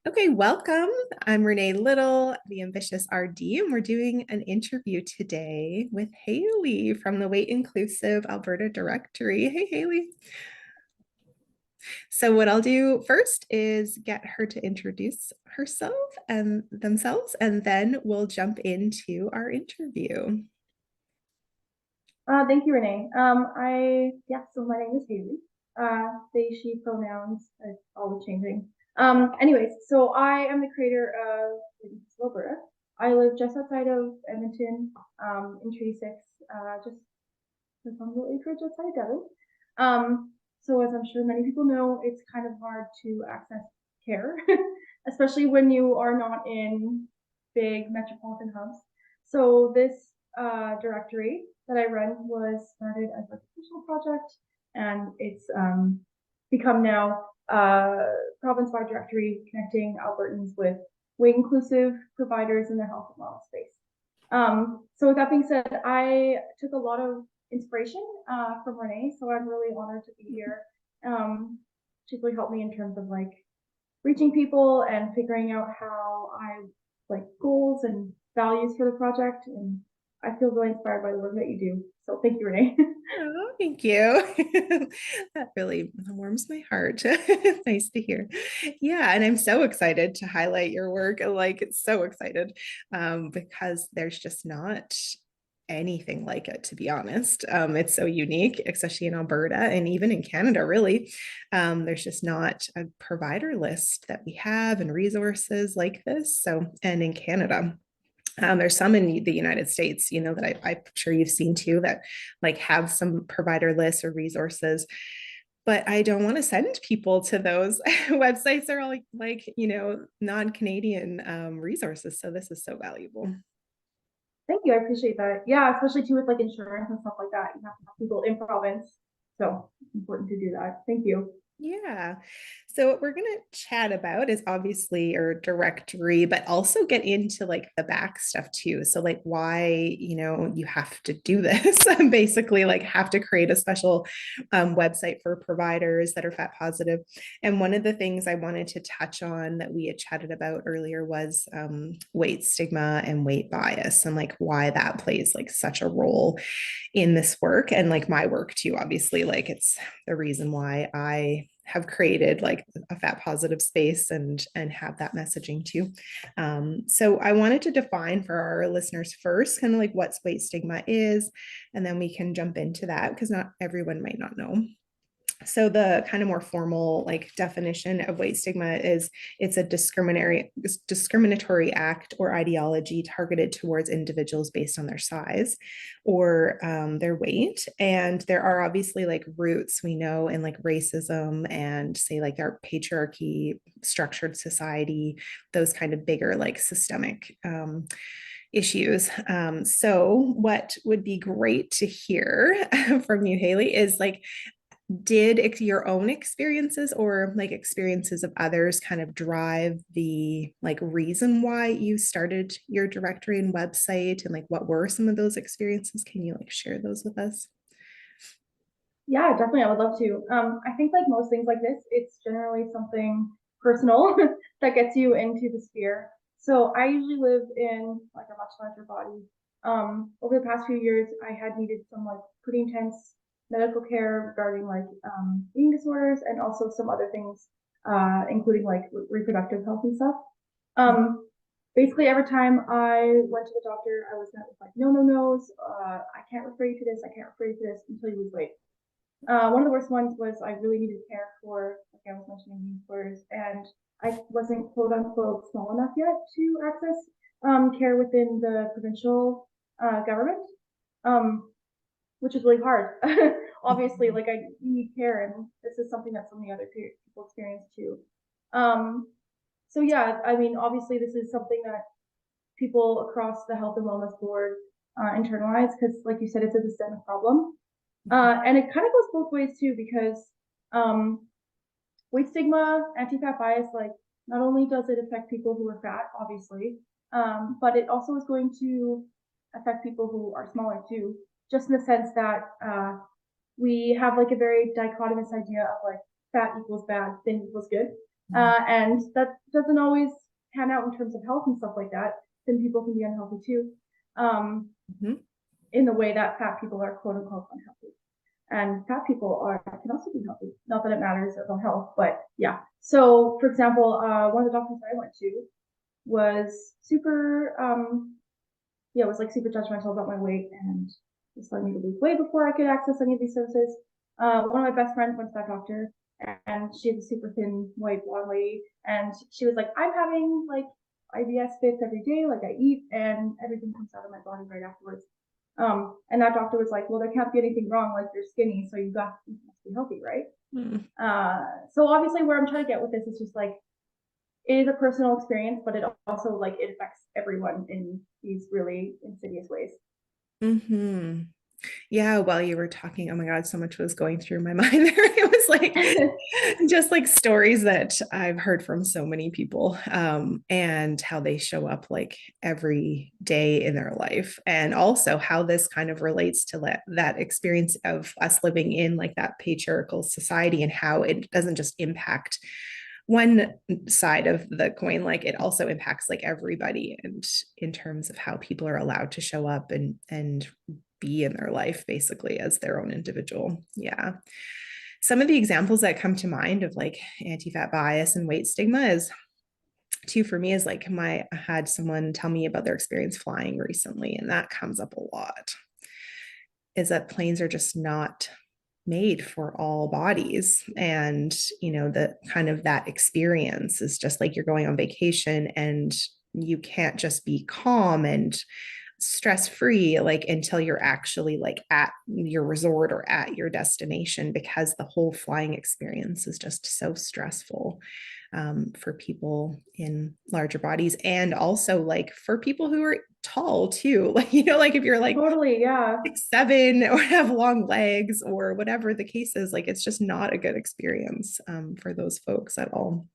Okay, welcome. I'm Renee Little, the Ambitious RD, and we're doing an interview today with Haley from the Weight Inclusive Alberta Directory. Hey, Haley. So, what I'll do first is get her to introduce herself and themselves, and then we'll jump into our interview. Thank you, Renee. So my name is Haley. They, she pronouns, it's always changing. Anyways, so I am the creator of Inclusive Alberta. I live just outside of Edmonton, in Treaty 6, just the Sunville acreage outside Devon. So as I'm sure many people know, it's kind of hard to access care, especially when you are not in big metropolitan hubs. So this directory that I run was started as a personal project, and it's become now a province-wide directory connecting Albertans with weight inclusive providers in the health and wellness space. So with that being said, I took a lot of inspiration from Renee, so I'm really honored to be here. She's really helped me in terms of like reaching people and figuring out how I like goals and values for the project, and I feel really inspired by the work that you do. So thank you, Renee. Oh, thank you. That really warms my heart. Nice to hear. Yeah, and I'm so excited to highlight your work. Like, it's so excited because there's just not anything like it, to be honest. It's so unique, especially in Alberta and even in Canada, really. There's just not a provider list that we have and resources like this. So, and in Canada, there's some in the United States, that I'm sure you've seen too, that like have some provider lists or resources. But I don't want to send people to those websites. They're all non-Canadian resources. So this is so valuable. Thank you, I appreciate that. Yeah, especially too with like insurance and stuff like that. You have to have people in province, so it's important to do that. Thank you. Yeah. So what we're going to chat about is obviously our directory, but also get into like the back stuff too. So like why, you have to do this, basically like have to create a special website for providers that are fat positive. And one of the things I wanted to touch on that we had chatted about earlier was weight stigma and weight bias and like why that plays like such a role in this work and like my work too. Obviously, like it's the reason why I have created like a fat positive space and have that messaging too. So I wanted to define for our listeners first kind of like what weight stigma is, and then we can jump into that because not everyone might not know. So the kind of more formal like definition of weight stigma is it's a discriminatory act or ideology targeted towards individuals based on their size or their weight. And there are obviously like roots we know in like racism and say like our patriarchy, structured society, those kind of bigger like systemic issues. So what would be great to hear from you, Haley, is like did your own experiences or like experiences of others kind of drive the like reason why you started your directory and website, and like what were some of those experiences? Can you like share those with us? Yeah, definitely. I would love to. I think like most things like this, it's generally something personal that gets you into the sphere. So I usually live in like a much larger body. Over the past few years, I had needed some like pretty intense medical care regarding like eating disorders and also some other things, including like reproductive health and stuff. Um, Basically, every time I went to the doctor, I was met with like no, no, no's. I can't refer you to this. I can't refer you to this until you lose weight. One of the worst ones was I really needed care for, like I was mentioning, eating disorders, and I wasn't quote unquote small enough yet to access care within the provincial government, um, which is really hard. Obviously, like I need care, and this is something that so many other people experience too. Um, so yeah, I mean, obviously, this is something that people across the health and wellness board internalize because, like you said, it's a systemic problem. And it kind of goes both ways too, because um, weight stigma, anti-fat bias, like not only does it affect people who are fat, obviously, but it also is going to affect people who are smaller too, just in the sense that we have like a very dichotomous idea of like fat equals bad, thin equals good. And that doesn't always pan out in terms of health and stuff like that. Then people can be unhealthy too, Mhm. in the way that fat people are quote unquote unhealthy. And fat people can also be healthy. Not that it matters about health, but yeah. So, for example, one of the doctors I went to was super, yeah, it was like super judgmental about my weight and just telling me to lose weight before I could access any of these services. One of my best friends went to that doctor, and she's a super thin white blonde lady, and she was like, I'm having like IBS fits every day, like I eat and everything comes out of my body right afterwards. And that doctor was like, well, there can't be anything wrong, like you're skinny, so you must be healthy, right? Mm. So obviously where I'm trying to get with this is just like, it is a personal experience, but it also like it affects everyone in these really insidious ways. Mm-hmm. Yeah, while you were talking, oh my God, so much was going through my mind there. It was like just like stories that I've heard from so many people, and how they show up like every day in their life. And also how this kind of relates to that experience of us living in like that patriarchal society, and how it doesn't just impact one side of the coin, like it also impacts like everybody, and in terms of how people are allowed to show up and be in their life basically as their own individual. Yeah. Some of the examples that come to mind of like anti-fat bias and weight stigma is too for me is like I had someone tell me about their experience flying recently, and that comes up a lot, is that planes are just not made for all bodies. And the kind of that experience is just like you're going on vacation, and you can't just be calm and stress free like until you're actually like at your resort or at your destination, because the whole flying experience is just so stressful, for people in larger bodies, and also like for people who are tall too. Like like if you're like Totally, yeah. 6'7" or have long legs or whatever the case is, like it's just not a good experience, for those folks at all.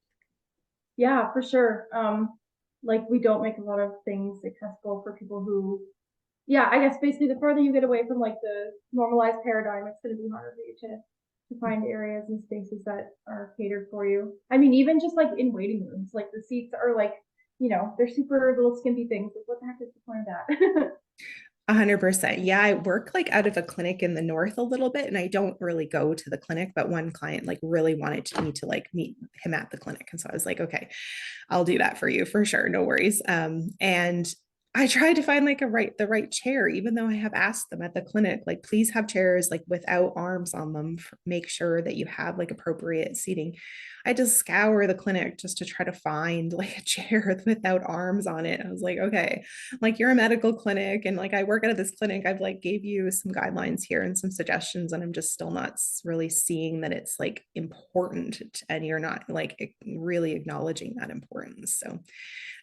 Yeah, for sure. Like we don't make a lot of things accessible for people who, yeah, I guess basically the further you get away from like the normalized paradigm, it's going to be harder for you to find areas and spaces that are catered for you. I mean, even just like in waiting rooms, like the seats are like, they're super little skimpy things. Like, what the heck is the point of that? 100%. Yeah, I work like out of a clinic in the north a little bit, and I don't really go to the clinic, but one client like really wanted me to like meet him at the clinic. And so I was like, okay, I'll do that for you for sure. No worries. And I tried to find like the right chair, even though I have asked them at the clinic, like, please have chairs like without arms on them. Make sure that you have like appropriate seating. I just scour the clinic just to try to find like a chair without arms on it. I was like, okay, like you're a medical clinic, and like I work out of this clinic. I've like gave you some guidelines here and some suggestions, and I'm just still not really seeing that it's like important, and you're not like really acknowledging that importance. So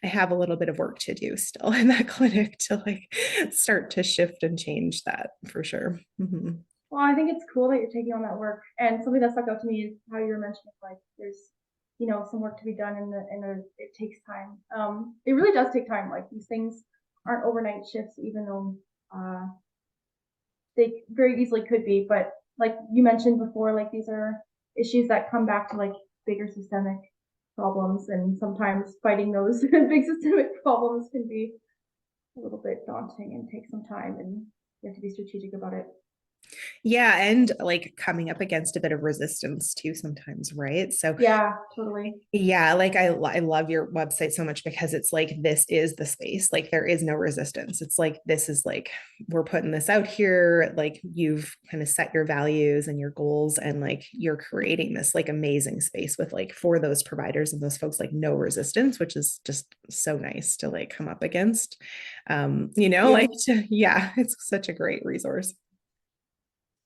I have a little bit of work to do still in that clinic to like start to shift and change that for sure. Mm-hmm. Well, I think it's cool that you're taking on that work. And something that stuck out to me is how you were mentioning like there's, some work to be done and it takes time. It really does take time. Like these things aren't overnight shifts, even though they very easily could be. But like you mentioned before, like these are issues that come back to like bigger systemic problems, and sometimes fighting those big systemic problems can be a little bit daunting and take some time, and you have to be strategic about it. Yeah, and like coming up against a bit of resistance too sometimes, right? So Yeah, totally. yeah, like I love your website so much, because it's like this is the space. Like there is no resistance. It's like this is like we're putting this out here. Like you've kind of set your values and your goals, and like you're creating this like amazing space with like for those providers and those folks like no resistance, which is just so nice to like come up against. Like yeah, it's such a great resource.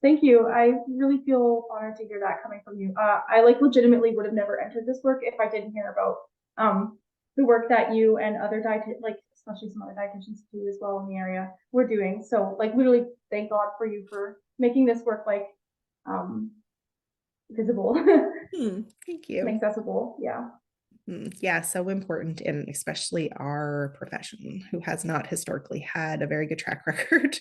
Thank you. I really feel honored to hear that coming from you. I like legitimately would have never entered this work if I didn't hear about the work that you and other like especially some other dietitians too as well in the area were doing. So like literally thank God for you for making this work like um visible Thank and you. accessible. Yeah. Yeah, so important in especially our profession, who has not historically had a very good track record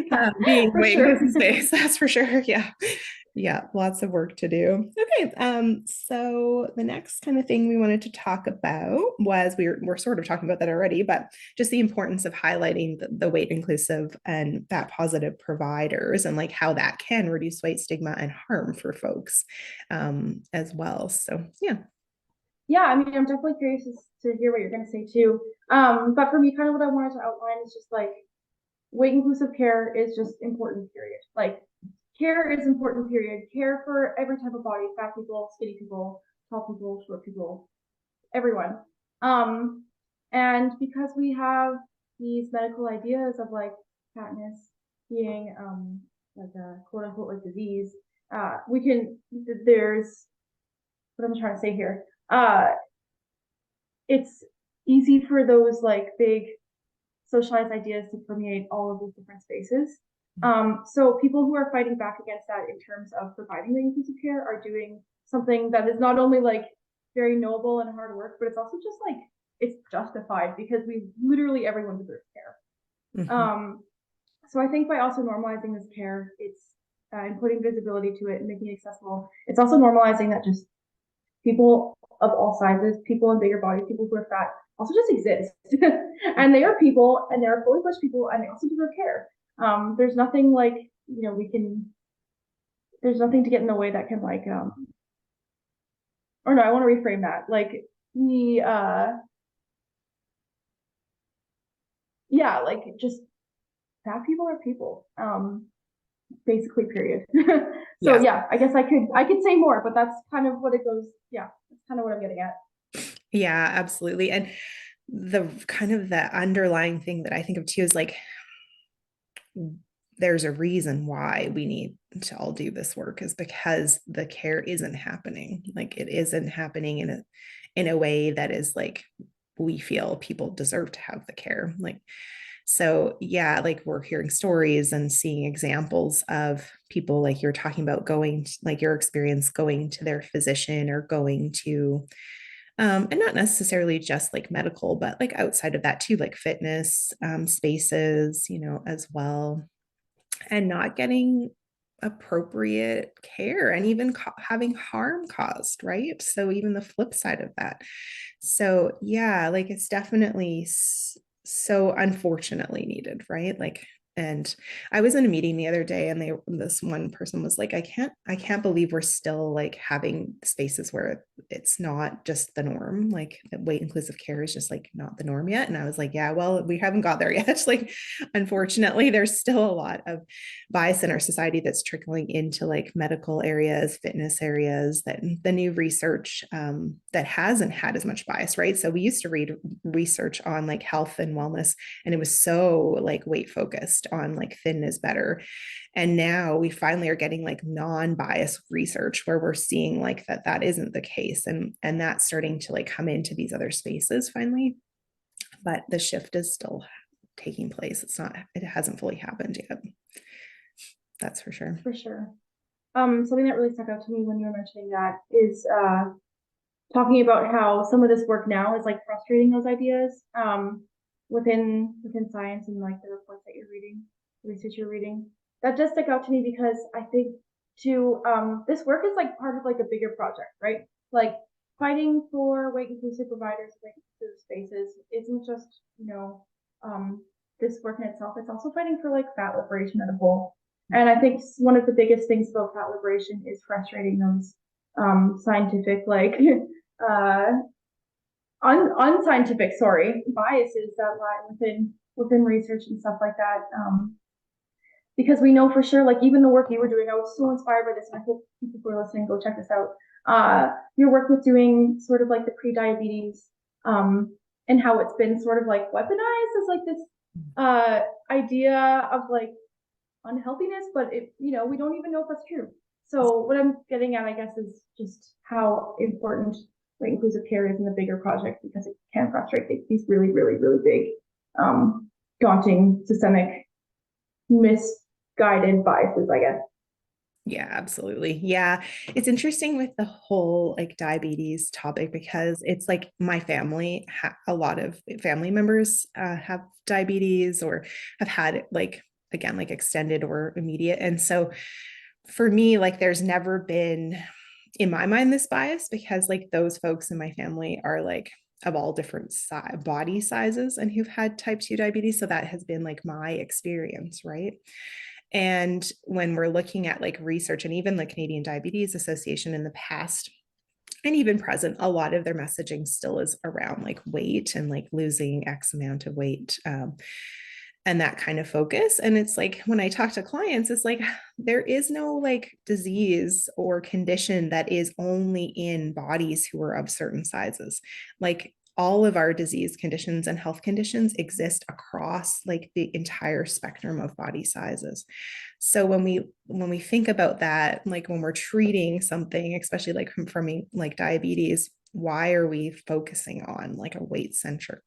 Yeah, being for weight sure. inclusive space. That's for sure. Yeah, yeah, lots of work to do. Okay, so the next kind of thing we wanted to talk about was we're sort of talking about that already, but just the importance of highlighting the weight inclusive and fat positive providers and like how that can reduce weight stigma and harm for folks as well. So yeah. Yeah, I mean, I'm definitely curious to hear what you're going to say too. But for me, kind of what I wanted to outline is just like weight inclusive care is just important, period. Like care is important, period. Care for every type of body, fat people, skinny people, tall people, short people, everyone. Um, and because we have these medical ideas of like fatness being like a quote unquote like disease, we can there's what I'm trying to say here. It's easy for those like big socialized ideas to permeate all of these different spaces. So people who are fighting back against that in terms of providing the inclusive care are doing something that is not only like very noble and hard work, but it's also just like it's justified because we literally everyone deserves care. Mhm. So I think by also normalizing this care, it's and putting visibility to it and making it accessible, it's also normalizing that just people of all sizes, people in bigger bodies, people who are fat, also just exist. And they are people and they're fully fledged people and they also deserve care. There's nothing like, we can, there's nothing to get in the way that can like, or no, I want to reframe that. Like we, yeah, like just fat people are people. Basically, period. So Yeah. yeah, I guess I could say more, but that's kind of what it goes. Yeah, that's kind of what I'm getting at. Yeah, absolutely. And the kind of the underlying thing that I think of too is like there's a reason why we need to all do this work is because the care isn't happening. Like it isn't happening in a way that is like we feel people deserve to have the care. Like so yeah, like we're hearing stories and seeing examples of people like you're talking about going like your experience going to their physician or going to and not necessarily just like medical, but like outside of that too, like fitness spaces, as well, and not getting appropriate care and even having harm caused, right? So, even the flip side of that. So, yeah, like it's definitely so unfortunately needed, right? Like, and I was in a meeting the other day and this one person was like, I can't believe we're still like having spaces where it's not just the norm. Like weight inclusive care is just like not the norm yet. And I was like, yeah, well, we haven't got there yet. Like, unfortunately, there's still a lot of bias in our society that's trickling into like medical areas, fitness areas, that the new research that hasn't had as much bias, right? So we used to read research on like health and wellness, and it was so like weight focused on like thin is better. And now we finally are getting like non-biased research where we're seeing like that isn't the case, and that's starting to like come into these other spaces finally. But the shift is still taking place. It hasn't fully happened yet. That's for sure. For sure. Something that really stuck out to me when you were mentioning that is talking about how some of this work now is like frustrating those ideas within science and like the reports that you're reading, the research you're reading. That does stick out to me because I think to this work is like part of like a bigger project, right? Like fighting for weight inclusive providers, weight inclusive spaces isn't just this work in itself. It's also fighting for like fat liberation as a whole. And I think one of the biggest things about fat liberation is frustrating those scientific like uh unscientific biases that lie within research and stuff like that, because we know for sure like even the work you were doing, I was so inspired by this and I hope people who are listening go check this out. Your work with doing sort of like the pre-diabetes and how it's been sort of like weaponized as like this idea of like unhealthiness, but we don't even know if that's true. So what I'm getting at, I guess, is just how important like inclusive care is in the bigger project because it can frustrate these really, really, really big, daunting, systemic, misguided biases, I guess. Yeah, absolutely. Yeah. It's interesting with the whole like diabetes topic because it's like my family, a lot of family members have diabetes or have had like, again, like extended or immediate. And so for me, like there's never been in my mind this bias because like those folks in my family are like of all different body sizes and who've had type 2 diabetes. So that has been like my experience, right? And when we're looking at like research and even the Canadian Diabetes Association in the past and even present, a lot of their messaging still is around like weight and like losing X amount of weight. And that kind of focus. And it's like when I talk to clients, it's like there is no like disease or condition that is only in bodies who are of certain sizes. Like all of our disease conditions and health conditions exist across like the entire spectrum of body sizes. So when we think about that, like when we're treating something, especially like confirming like diabetes, why are we focusing on like a weight centric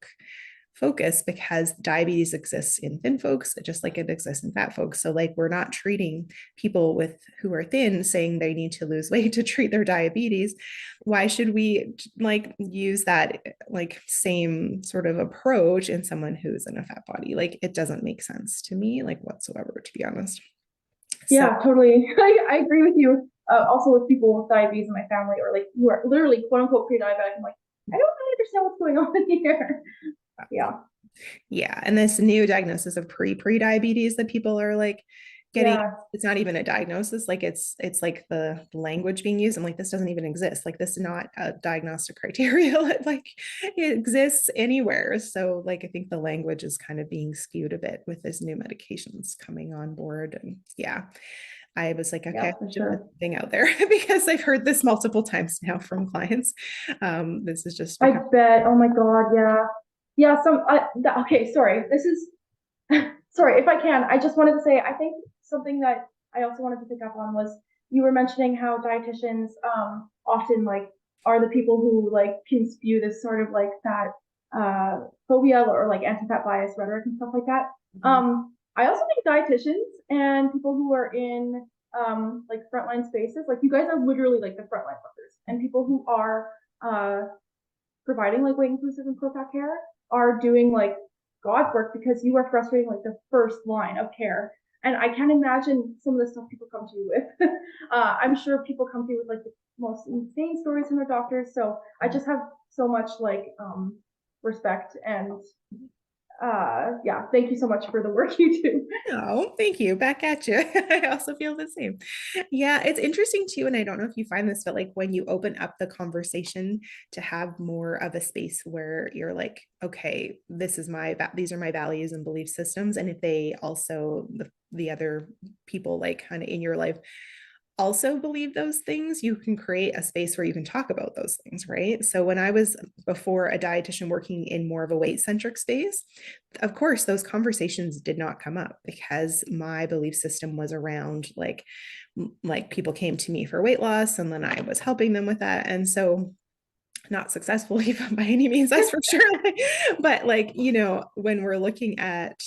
focus? Because diabetes exists in thin folks just like it exists in fat folks. So like we're not treating people with who are thin saying they need to lose weight to treat their diabetes. Why should we like use that like same sort of approach in someone who's in a fat body? Like it doesn't make sense to me like whatsoever, to be honest. So Yeah, totally. I agree with you. Also with people with diabetes in my family or like who are literally quote unquote pre-diabetic, I'm like, I don't really understand what's going on here. Yeah. yeah, and this new diagnosis of pre-diabetes that people are like getting, Yeah. it's not even a diagnosis, like it's like the language being used. I'm like, this doesn't even exist. Like this is not a diagnostic criteria. Like it exists anywhere. So like I think the language is kind of being skewed a bit with this new medications coming on board. And yeah, I was like, okay, Yeah, I for should put sure. something out there because I've heard this multiple times now from clients. This is just I become bet. Oh my God. Yeah. Yeah. Okay. Sorry. This is, sorry. If I can, I just wanted to say, I think something that I also wanted to pick up on was you were mentioning how dietitians, often like are the people who like can spew this sort of like fat, phobia or like anti-fat bias rhetoric and stuff like that. Mhm. I also think dietitians and people who are in, like frontline spaces, like you guys are literally like the frontline workers and people who are, uh, providing like weight inclusive and pro-fat care are doing like God's work because you are frustrating like the first line of care. And I can't imagine some of the stuff people come to you with. I'm sure people come to you with like the most insane stories from their doctors. So I just have so much like respect and yeah, thank you so much for the work you do. Oh, thank you. Back at you. I also feel the same. Yeah, it's interesting too. And I don't know if you find this, but like when you open up the conversation to have more of a space where you're like, okay, this is these are my values and belief systems. And if they also, the other people like kind of in your life also believe those things, you can create a space where you can talk about those things, right? So when I was before a dietitian working in more of a weight centric space, of course, those conversations did not come up because my belief system was around like people came to me for weight loss and then I was helping them with that. And so not successfully by any means, that's for sure. But like, when we're looking at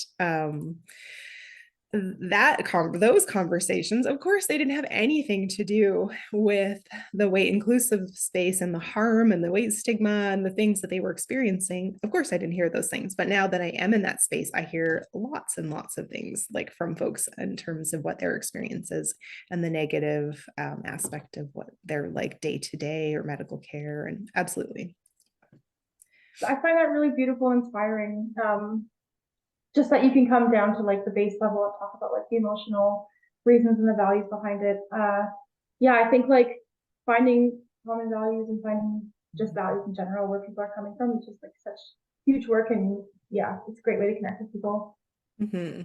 those conversations, of course they didn't have anything to do with the weight inclusive space and the harm and the weight stigma and the things that they were experiencing. Of course I didn't hear those things, but now that I am in that space, I hear lots and lots of things like from folks in terms of what their experiences and the negative aspect of what their like day to day or medical care. And absolutely. I find that really beautiful and inspiring. Just that you can come down to like the base level and talk about like the emotional reasons and the values behind it. Yeah, I think like finding common values and finding just values in general where people are coming from is just like such huge work. And yeah, it's a great way to connect with people. Mm-hmm.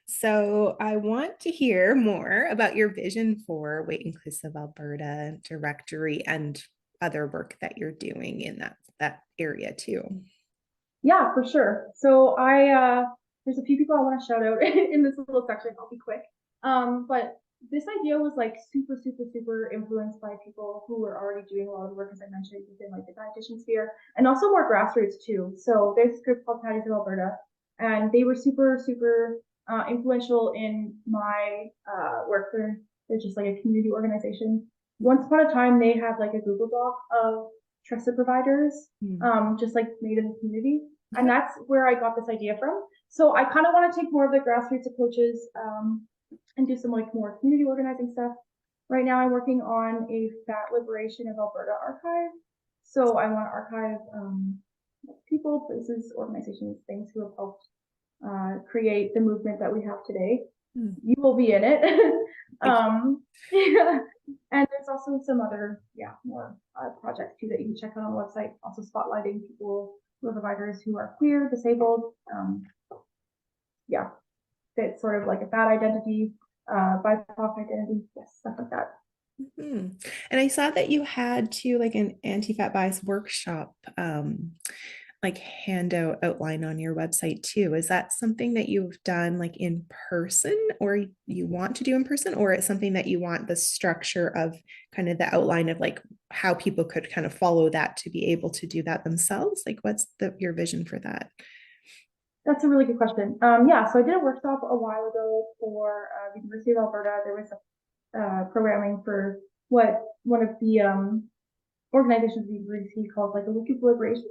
So I want to hear more about your vision for Weight Inclusive Alberta directory and other work that you're doing in that area too. Yeah, for sure. So there's a few people I want to shout out in this little section. I'll be quick. But this idea was like super, super, super influenced by people who were already doing a lot of the work, as I mentioned, within like the dietitian sphere, and also more grassroots too. So there's a group called Patties of Alberta, and they were super, super influential in my work. They're just like a community organization. Once upon a time, they had like a Google Doc of trusted providers, just like made in the community. And that's where I got this idea from. So I kind of want to take more of the grassroots approaches and do some like more community organizing stuff. Right now, I'm working on a Fat Liberation of Alberta archive. So I want to archive people, places, organizations, things who have helped create the movement that we have today. You will be in it. Yeah. And there's also some other, more projects too that you can check out on the website. Also spotlighting people who are providers who are queer, disabled, that sort of like a fat identity, BIPOC identity, stuff like that. And I saw that you had like an anti-fat bias workshop, like handout outline on your website too. Is that something that you've done like in person, or you want to do in person, or it's something that you want the structure of kind of the outline of like how people could kind of follow that to be able to do that themselves? Like what's your vision for that? That's a really good question. So I did a workshop a while ago for the University of Alberta. There was a programming for what one of the organizations of the university called like Inclusive Alberta.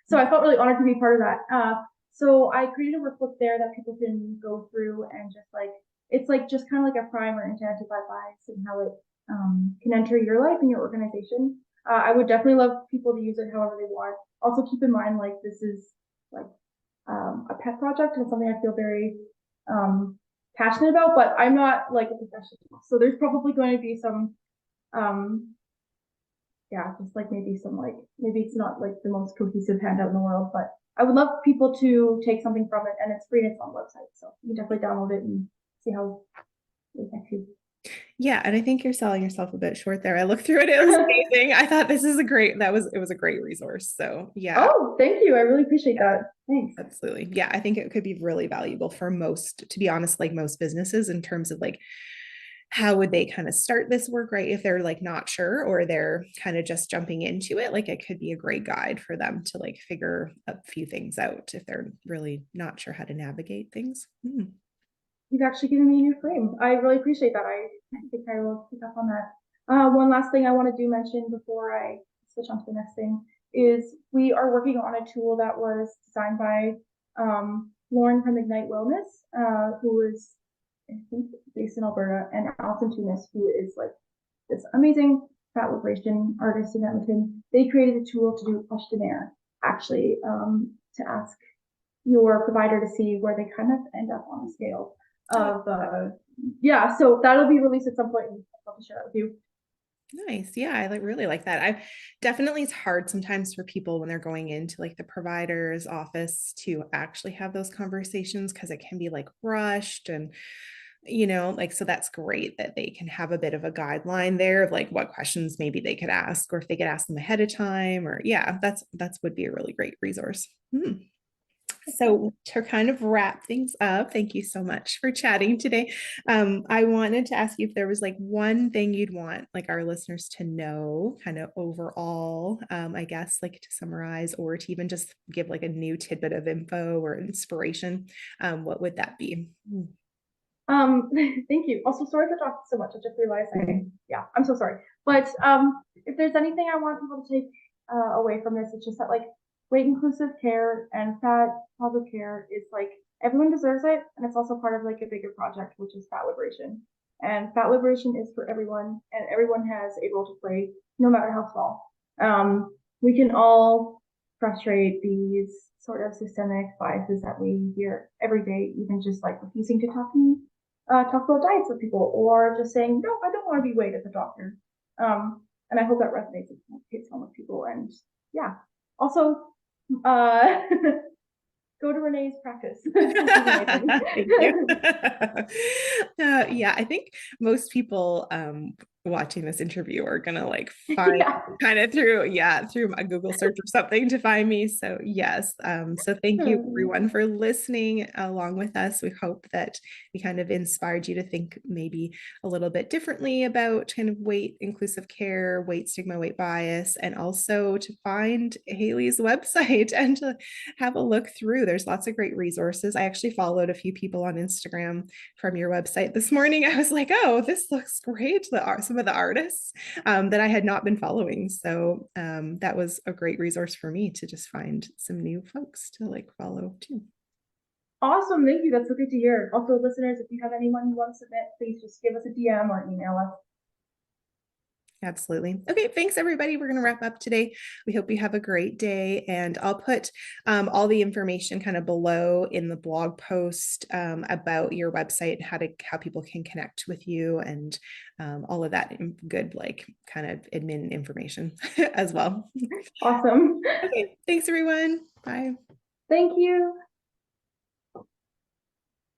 So I felt really honored to be part of that. So I created a workbook there that people can go through and just like, it's like just kind of like a primer into anti-fat bias and how it can enter your life and your organization. I would definitely love people to use it however they want. Also keep in mind, like this is like a pet project and something I feel very passionate about, but I'm not like a professional. So there's probably going to be some just like maybe some like maybe it's not like the most cohesive handout in the world, but I would love people to take something from it, and it's free and it's on the website, so you can definitely download it and see how it affects you. Yeah, and I think you're selling yourself a bit short there. I looked through it; it was amazing. I thought this is a great. It was a great resource. So yeah. Oh, thank you. I really appreciate that. Thanks. Absolutely. Yeah, I think it could be really valuable for most, to be honest, like most businesses in terms of like how would they kind of start this work, right? If they're like not sure or they're kind of just jumping into it, like it could be a great guide for them to like figure a few things out if they're really not sure how to navigate things. You've actually given me a new frame. I really appreciate that. I think I will pick up on that. One last thing I want to mention before I switch on to the next thing is we are working on a tool that was designed by Lauren from Ignite Wellness, who is, I think, based in Alberta, and Alison Tunis, who is like this amazing fat liberation artist in Edmonton. They created a tool to do a questionnaire, actually, to ask your provider to see where they kind of end up on the scale of so that'll be released at some point, and I'll have to share it with you. Nice. Yeah, I really like that. I definitely, it's hard sometimes for people when they're going into like the provider's office to actually have those conversations because it can be like rushed and like, so that's great that they can have a bit of a guideline there of like what questions maybe they could ask, or if they could ask them ahead of time, or that's would be a really great resource. So to kind of wrap things up, thank you so much for chatting today. I wanted to ask you if there was like one thing you'd want like our listeners to know kind of overall, I guess, like to summarize or to even just give like a new tidbit of info or inspiration. What would that be? Thank you. Also, sorry for talking so much. I just realized I'm so sorry. But if there's anything I want people to take away from this, it's just that like weight inclusive care and fat positive care is like everyone deserves it, and it's also part of like a bigger project, which is fat liberation. And fat liberation is for everyone, and everyone has a role to play, no matter how small. We can all frustrate these sort of systemic biases that we hear every day, even just like refusing to talk about diets with people, or just saying, no, I don't want to be weighed at the doctor. And I hope that resonates and hits home with people. And also, go to Renee's practice. Thank you. I think most people watching this interview are gonna like find Yeah. kind of through my Google search or something to find me. So yes, so thank you Hmm. everyone for listening along with us. We hope that we kind of inspired you to think maybe a little bit differently about kind of weight inclusive care, weight stigma, weight bias, and also to find Haley's website and to have a look through. There's lots of great resources. I actually followed a few people on Instagram from your website this morning. I was like, oh, this looks great. Some of the artists that I had not been following. So that was a great resource for me to just find some new folks to like follow too. Awesome. Thank you. That's so good to hear. Also, listeners, if you have anyone you want to submit, please just give us a DM or email us. Absolutely. Okay, thanks everybody. We're going to wrap up today. We hope you have a great day, and I'll put all the information kind of below in the blog post about your website, how people can connect with you, and all of that good like kind of admin information as well. Awesome. Okay, thanks everyone. Bye. Thank you.